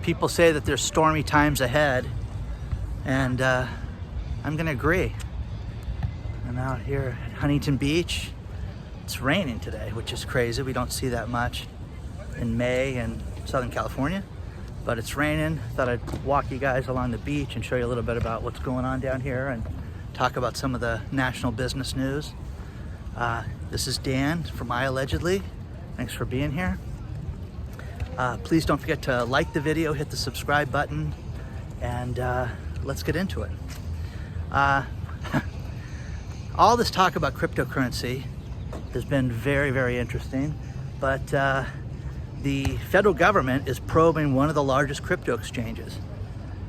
People say that there's stormy times ahead, and I'm gonna agree. I'm out here at Huntington Beach. It's raining today, which is crazy. We don't see that much in May in Southern California, but it's raining. Thought I'd walk you guys along the beach and show you a little bit about what's going on down here and talk about some of the national business news. This is Dan from iAllegedly. Thanks for being here. Please don't forget to like the video, hit the subscribe button, and let's get into it. All this talk about cryptocurrency has been very, very interesting, but the federal government is probing one of the largest crypto exchanges.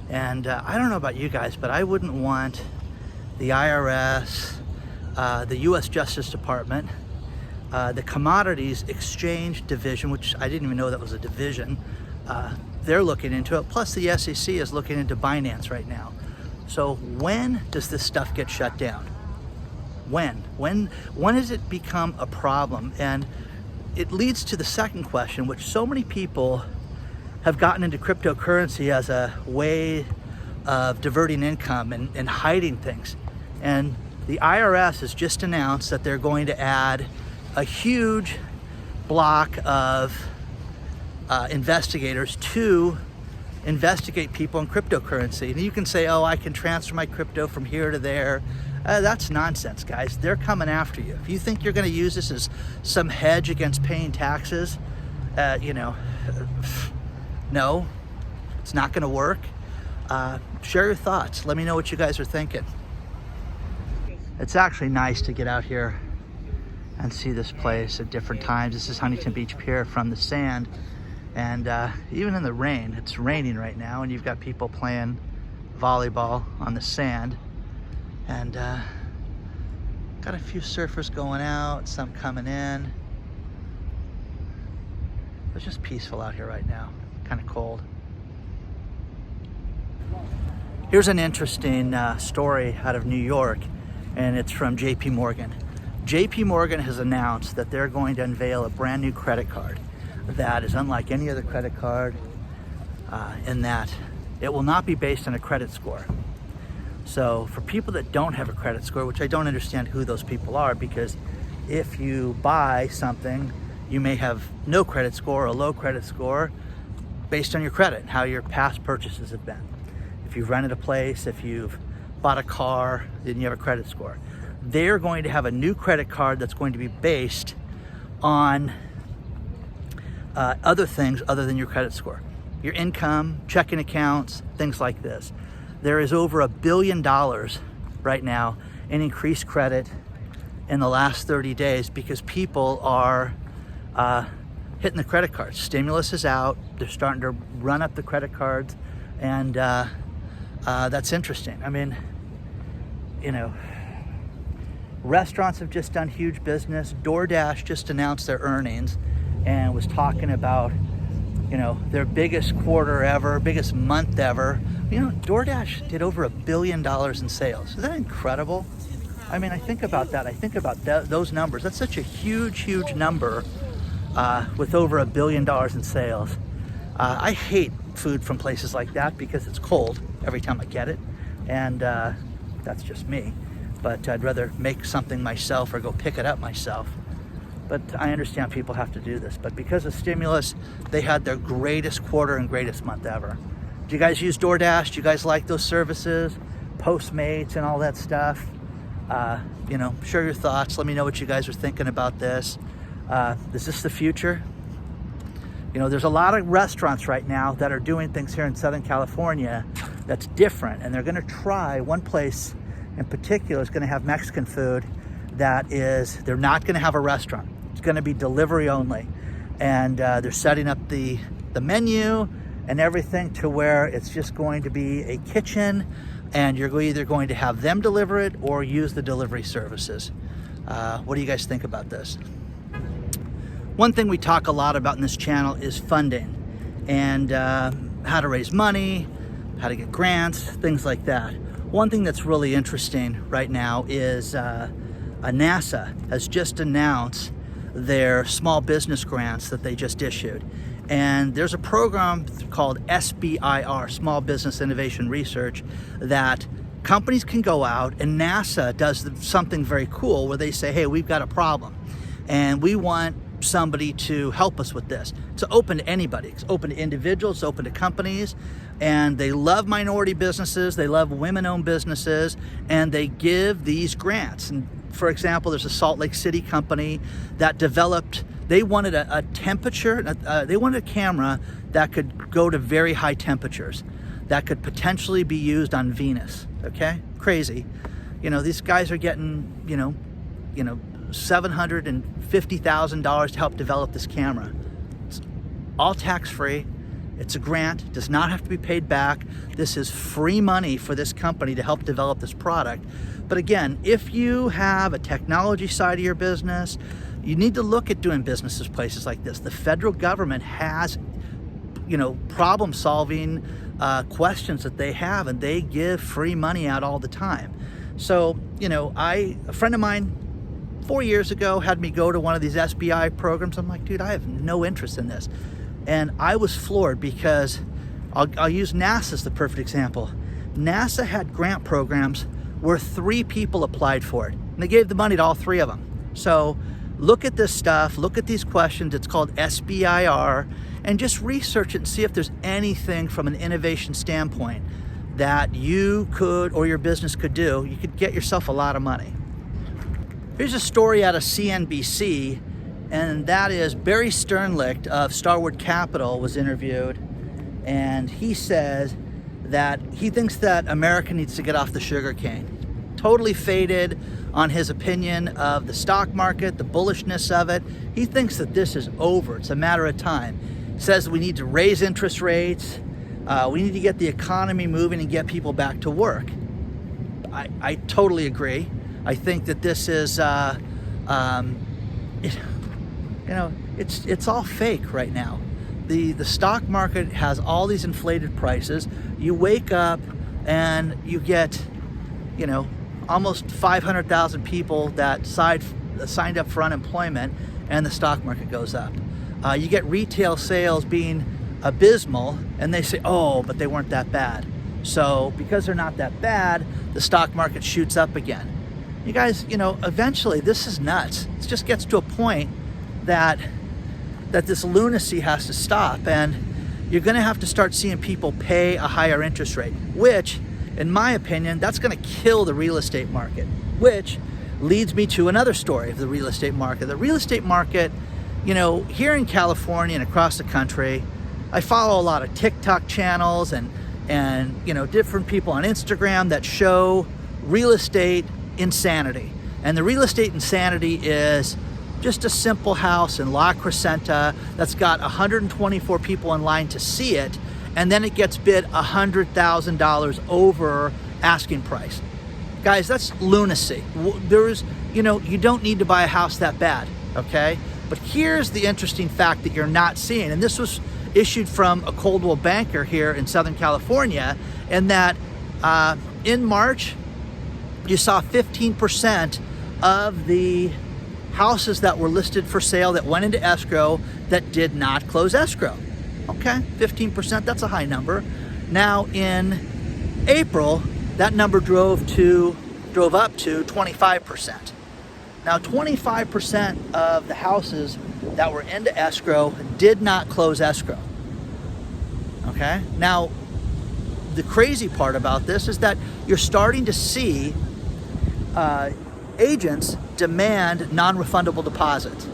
And I don't know about you guys, but I wouldn't want the IRS, the US Justice Department, the Commodities Exchange Division, which I didn't even know that was a division, they're looking into it. Plus the SEC is looking into Binance right now. So when does this stuff get shut down? When does it become a problem? And it leads to the second question, which so many people have gotten into cryptocurrency as a way of diverting income and hiding things. And the IRS has just announced that they're going to add a huge block of investigators to investigate people in cryptocurrency. And you can say, oh, I can transfer my crypto from here to there. That's nonsense, guys. They're coming after you. If you think you're going to use this as some hedge against paying taxes, no, it's not going to work. Share your thoughts. Let me know what you guys are thinking. It's actually nice to get out here and see this place at different times. This is Huntington Beach Pier from the sand. And even in the rain, it's raining right now, and you've got people playing volleyball on the sand. And got a few surfers going out, some coming in. It's just peaceful out here right now, kind of cold. Here's an interesting story out of New York, and it's from JP Morgan. JP Morgan has announced that they're going to unveil a brand new credit card that is unlike any other credit card in that it will not be based on a credit score. So for people that don't have a credit score, which I don't understand who those people are, because if you buy something, you may have no credit score or a low credit score based on your credit and how your past purchases have been. If you've rented a place, if you've bought a car, then you have a credit score. They're going to have a new credit card that's going to be based on other things other than your credit score. Your income, checking accounts, things like this. There is over $1 billion right now in increased credit in the last 30 days because people are hitting the credit cards. Stimulus is out. They're starting to run up the credit cards, and that's interesting. I mean, restaurants have just done huge business. DoorDash just announced their earnings and was talking about, their biggest quarter ever, biggest month ever. DoorDash did over $1 billion in sales. Is that incredible? I mean, I think about that. I think about those numbers. That's such a huge, huge number with over $1 billion in sales. I hate food from places like that because it's cold every time I get it. And that's just me. But I'd rather make something myself or go pick it up myself. But I understand people have to do this. But because of stimulus, they had their greatest quarter and greatest month ever. Do you guys use DoorDash? Do you guys like those services? Postmates and all that stuff? Share your thoughts. Let me know what you guys are thinking about this. Is this the future? There's a lot of restaurants right now that are doing things here in Southern California that's different. And they're going to try, one place in particular is going to have Mexican food they're not going to have a restaurant. It's going to be delivery only. And they're setting up the menu and everything to where it's just going to be a kitchen, and you're either going to have them deliver it or use the delivery services. What do you guys think about this? One thing we talk a lot about in this channel is funding and how to raise money, how to get grants, things like that. One thing that's really interesting right now is NASA has just announced their small business grants that they just issued. And there's a program called SBIR, Small Business Innovation Research, that companies can go out, and NASA does something very cool where they say, hey, we've got a problem and we want somebody to help us with this. It's open to anybody. It's open to individuals, it's open to companies, and they love minority businesses, they love women-owned businesses, and they give these grants. And for example, there's a Salt Lake City company that developed, they wanted a temperature, they wanted a camera that could go to very high temperatures, that could potentially be used on Venus, okay? Crazy. You know, these guys are getting, $750,000 to help develop this camera. It's all tax-free. It's a grant, does not have to be paid back. This is free money for this company to help develop this product. But again, if you have a technology side of your business, you need to look at doing businesses places like this. The federal government has, problem-solving questions that they have, and they give free money out all the time. So, a friend of mine 4 years ago had me go to one of these SBI programs. I'm like, dude, I have no interest in this. And I was floored because I'll use NASA as the perfect example. NASA had grant programs where 3 people applied for it, and they gave the money to all 3 of them. So look at this stuff, look at these questions. It's called SBIR, and just research it and see if there's anything from an innovation standpoint that you could, or your business could do. You could get yourself a lot of money. Here's a story out of CNBC, and that is Barry Sternlicht of Starwood Capital was interviewed, and he says that he thinks that America needs to get off the sugar cane. Totally faded on his opinion of the stock market, the bullishness of it. He thinks that this is over. It's a matter of time. He says we need to raise interest rates. We need to get the economy moving and get people back to work. I totally agree. I think that this is, it's all fake right now. The stock market has all these inflated prices. You wake up and you get, almost 500,000 people that signed up for unemployment, and the stock market goes up. You get retail sales being abysmal, and they say, oh, but they weren't that bad. So because they're not that bad, the stock market shoots up again. You guys, eventually this is nuts. It just gets to a point that this lunacy has to stop, and you're going to have to start seeing people pay a higher interest rate, which, in my opinion, that's going to kill the real estate market, which leads me to another story of the real estate market. The real estate market, here in California and across the country, I follow a lot of TikTok channels and different people on Instagram that show real estate insanity. And the real estate insanity is just a simple house in La Crescenta that's got 124 people in line to see it, and then it gets bid $100,000 over asking price. Guys, that's lunacy. You don't need to buy a house that bad, okay? But here's the interesting fact that you're not seeing, and this was issued from a Coldwell banker here in Southern California, and that in March, you saw 15% of the houses that were listed for sale that went into escrow that did not close escrow. Okay, 15%, that's a high number. Now in April, that number drove up to 25%. Now 25% of the houses that were into escrow did not close escrow. Okay, now the crazy part about this is that you're starting to see agents demand non-refundable deposits.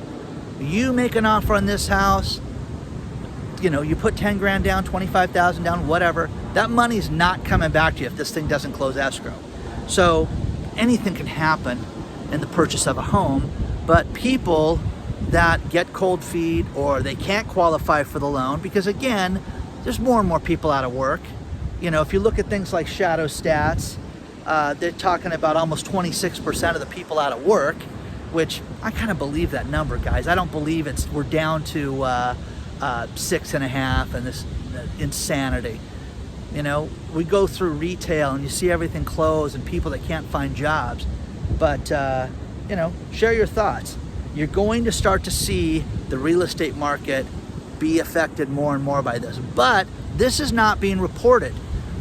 You make an offer on this house, you put 10 grand down, 25,000 down, whatever, that money's not coming back to you if this thing doesn't close escrow. So anything can happen in the purchase of a home, but people that get cold feet or they can't qualify for the loan, because again, there's more and more people out of work. If you look at things like Shadow Stats, they're talking about almost 26% of the people out of work, which I kind of believe that number, guys. I don't believe we're down to 6.5 and this insanity. We go through retail and you see everything close and people that can't find jobs. But, share your thoughts. You're going to start to see the real estate market be affected more and more by this. But this is not being reported.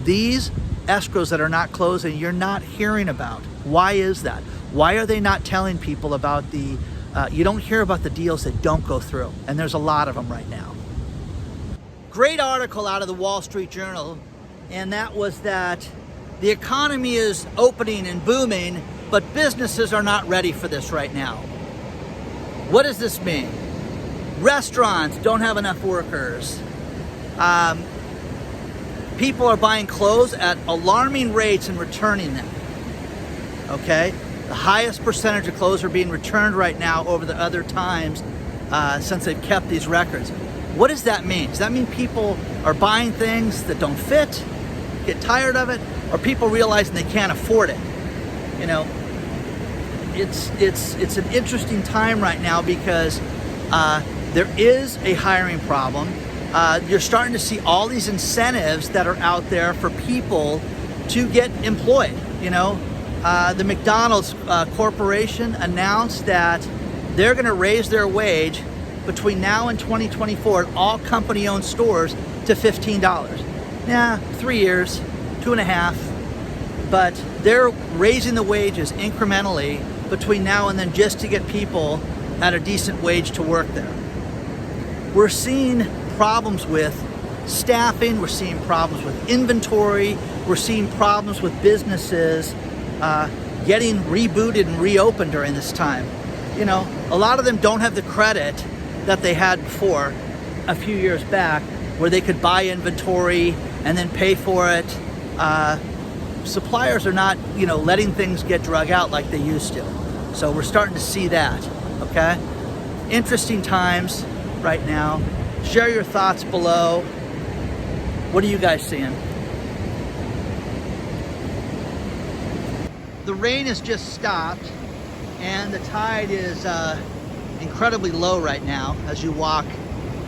These escrows that are not closing, you're not hearing about. Why is that? Why are they not telling people about the, you don't hear about the deals that don't go through, and there's a lot of them right now. Great article out of the Wall Street Journal, and that was that the economy is opening and booming, but businesses are not ready for this right now. What does this mean? Restaurants don't have enough workers. People are buying clothes at alarming rates and returning them. Okay? The highest percentage of clothes are being returned right now over the other times since they've kept these records. What does that mean? Does that mean people are buying things that don't fit, get tired of it, or people realizing they can't afford it? You know, it's an interesting time right now because there is a hiring problem. You're starting to see all these incentives that are out there for people to get employed. You know, the McDonald's Corporation announced that they're going to raise their wage between now and 2024 at all company-owned stores to $15. Yeah, 3 years, 2.5, but they're raising the wages incrementally between now and then just to get people at a decent wage to work there. We're seeing problems with staffing, we're seeing problems with inventory, we're seeing problems with businesses getting rebooted and reopened during this time. You know, a lot of them don't have the credit that they had before a few years back where they could buy inventory and then pay for it. Suppliers are not, you know, letting things get drug out like they used to. So we're starting to see that, okay? Interesting times right now. Share your thoughts below. What are you guys seeing? The rain has just stopped and the tide is incredibly low right now as you walk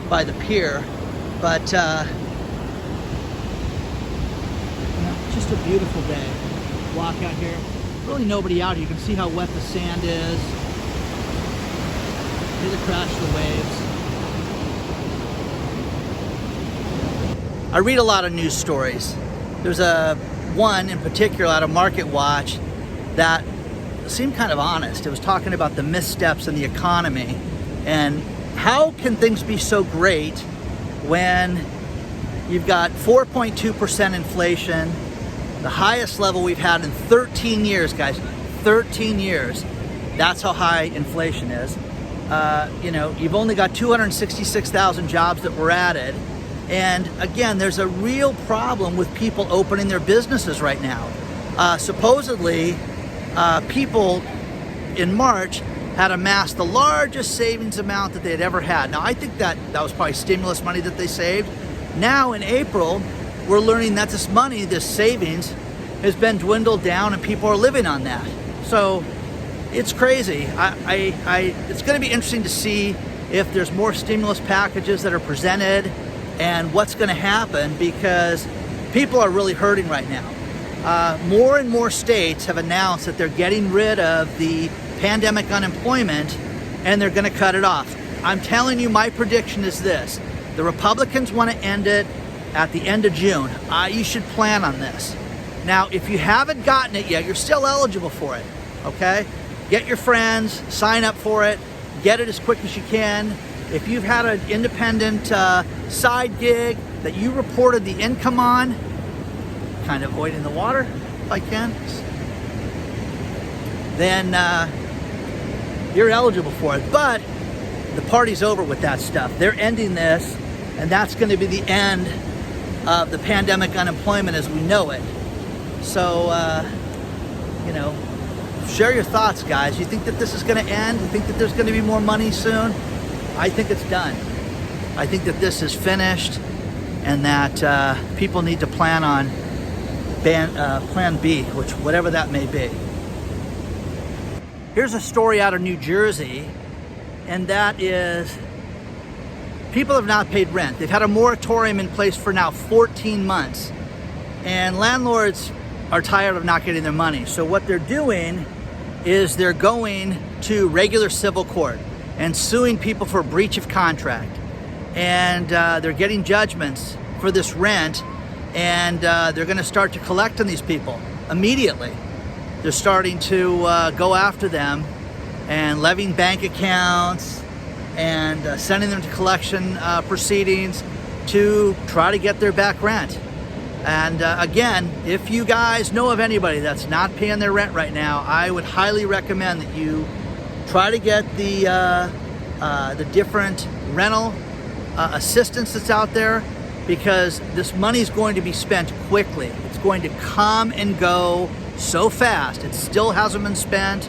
by the pier, but you know, just a beautiful day. Walk out here, really nobody out here. You can see how wet the sand is. Hear the crash of the waves. I read a lot of news stories. There's one in particular out of Market Watch that seemed kind of honest. It was talking about the missteps in the economy and how can things be so great when you've got 4.2% inflation, the highest level we've had in 13 years, guys, 13 years. That's how high inflation is. You know, you've only got 266,000 jobs that were added. And again, there's a real problem with people opening their businesses right now. Supposedly, people in March had amassed the largest savings amount that they had ever had. Now, I think that was probably stimulus money that they saved. Now in April, we're learning that this money, this savings, has been dwindled down and people are living on that. So it's crazy. It's going to be interesting to see if there's more stimulus packages that are presented and what's going to happen, because people are really hurting right now. More and more states have announced that they're getting rid of the pandemic unemployment and they're going to cut it off. I'm telling you, my prediction is this. The Republicans want to end it at the end of June. You should plan on this. Now, if you haven't gotten it yet, you're still eligible for it, okay? Get your friends, sign up for it, get it as quick as you can. If you've had an independent side gig that you reported the income on, kind of avoiding the water if I can, then you're eligible for it. But the party's over with that stuff. They're ending this, and that's going to be the end of the pandemic unemployment as we know it. So, you know, share your thoughts, guys. You think that this is going to end? You think that there's going to be more money soon? I think it's done. I think that this is finished, and that people need to plan on Plan B, which whatever that may be. Here's a story out of New Jersey, and that is people have not paid rent. They've had a moratorium in place for now 14 months, and landlords are tired of not getting their money. So what they're doing is they're going to regular civil court and suing people for breach of contract. and they're getting judgments for this rent, and they're going to start to collect on these people immediately. They're starting to go after them and levying bank accounts and sending them to collection proceedings to try to get their back rent. And again, if you guys know of anybody that's not paying their rent right now, I would highly recommend that you try to get the different rental assistance that's out there, because this money is going to be spent quickly. It's going to come and go so fast. It still hasn't been spent.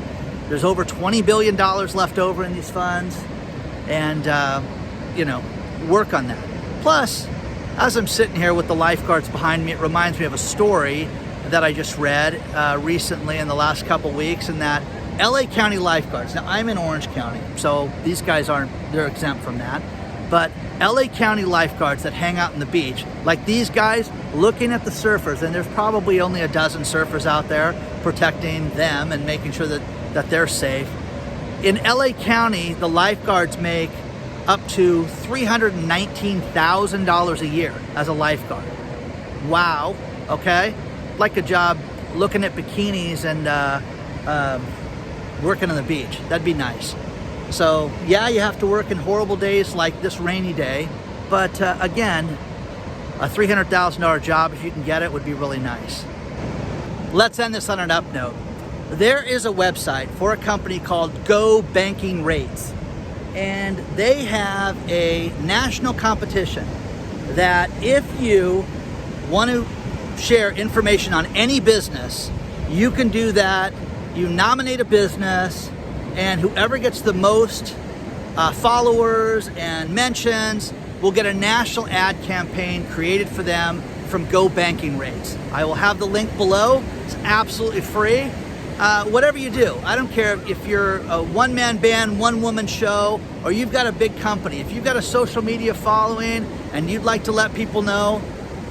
There's over $20 billion left over in these funds, and you know, work on that. Plus, as I'm sitting here with the lifeguards behind me, it reminds me of a story that I just read recently in the last couple weeks, and that LA County lifeguards, now I'm in Orange County, so these guys they're exempt from that, but LA County lifeguards that hang out on the beach, like these guys looking at the surfers, and there's probably only a dozen surfers out there protecting them and making sure that they're safe. In LA County, the lifeguards make up to $319,000 a year as a lifeguard. Wow, okay? Like a job looking at bikinis and working on the beach. That'd be nice. So yeah, you have to work in horrible days like this rainy day, but again, a $300,000 job, if you can get it, would be really nice. Let's end this on an up note. There is a website for a company called Go Banking Rates, and they have a national competition that if you want to share information on any business, you can do that. You nominate a business, and whoever gets the most followers and mentions will get a national ad campaign created for them from Go Banking Rates. I will have the link below. It's absolutely free. Whatever you do, I don't care if you're a one-man band, one-woman show, or you've got a big company. If you've got a social media following and you'd like to let people know,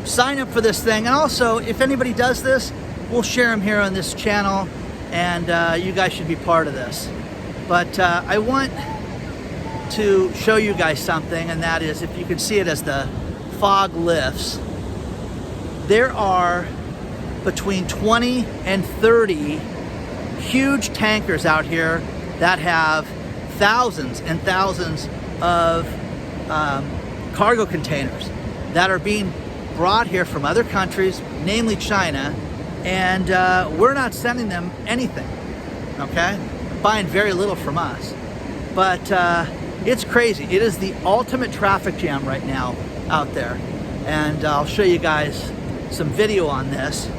sign up for this thing. And also, if anybody does this, we'll share them here on this channel, and you guys should be part of this. But I want to show you guys something, and that is, if you can see it as the fog lifts, there are between 20 and 30 huge tankers out here that have thousands and thousands of cargo containers that are being brought here from other countries, namely China, and we're not sending them anything, okay? Buying very little from us. But it's crazy. It is the ultimate traffic jam right now out there, and I'll show you guys some video on this.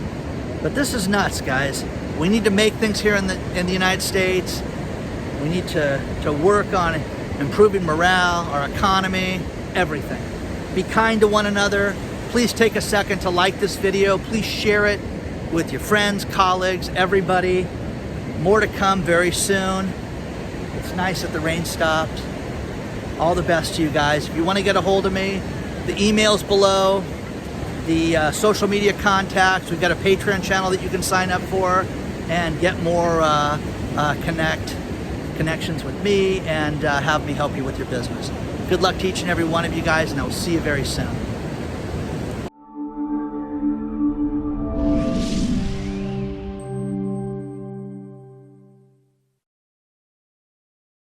But this is nuts, guys. We need to make things here in the United States. We need to work on improving morale, our economy, everything. Be kind to one another. Please take a second to like this video. Please share it with your friends, colleagues, everybody. More to come very soon. It's nice that the rain stopped. All the best to you guys. If you want to get a hold of me, the email's below. The social media contacts. We've got a Patreon channel that you can sign up for and get more connections with me, and have me help you with your business. Good luck to each and every one of you guys, and I will see you very soon.